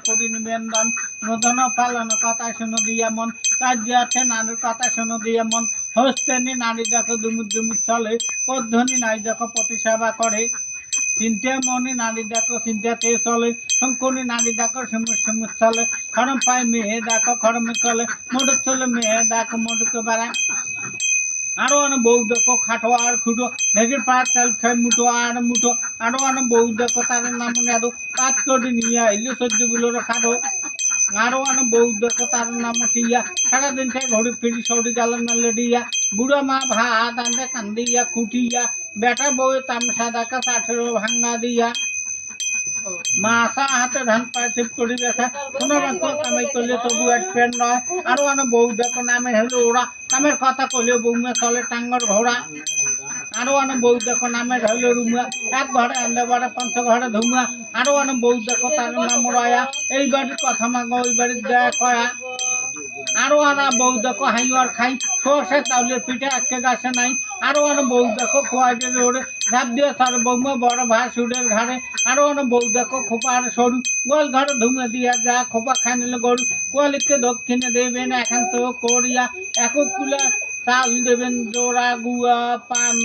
করি নিবেদন নদন পালন কথা শুনো দিয়া মন কার্য আছে নারীর কথা শুনো দিয়া মন হস্তেনি নারী দেখো দুমুদ দুমুদ চলে পদ্ধনি নারী দেখো প্রতিসেবা করে চিন্তা মনে নারী দেখো চিন্তাতে চলে শঙ্করী নারী দেখো সমুদ সমুদ চলে খরম পায় মেয়ে দেখো খরমে চলে মোটর চলে মেয়ে দেখো মোটরকে বেড়ায় আরো অনেক বউ দেখো খাটো আর খুটো ঢেকের পাড়ার চাল খাই মুঠো আর মুঠো আরো অনেক বউ দেখো তার নাম নেদো পাঁচ কোটি নিয়ে আইলে সহ্য গুলোর খাটো আরো অনেক বউ দেখো তার নাম টিয়া সারাদিন সে ঘড়ি ফিরি সৌরি গালের মেলে দিয়া বুড়ো মা ভাত আনতে কান্দিয়া কুটিয়া বেটা বউ তামসা দেখা 18 ভাঙ্গা দিয়া মাসা হাতে ধান পাইছে করি বেচা কোনো বাক্য কামাই করলে তবু এক পেন নয় আরো অনেক বউ দেখো নামে হলো ওরা কামের কথা কইলে বউমে চলে টাঙ্গর ঘোড়া আরো অনেক বউ দেখো নামে হলো রুমা এক ঘরে আন্দে বাড়ে পঞ্চ ঘরে ধুমা আরো অনেক বউ দেখো তার নাম রয়া এই বাড়ির কথা মাগো ওই বাড়ির দেয়া কয়া আরো আনা বউ দেখো হাইয়ার খাই সর্ষে চাউলের পিঠে আজকে গাছে নাই আরো অনেক বউ দেখো খোয়াইটের ওরে ঝাঁপ দিয়ে তার বৌমা বড় ভাই সুরের ঘাড়ে আরো অনেক বউ দেখো খোপার সরু গোল ঘরে ধুমে দিয়া যা খোপা খাই নিলে গরু কোয়ালিকে দক্ষিণে দেবেন এখন তো করিয়া একক কুলা চাল দেবেন জোড়া গুয়া পান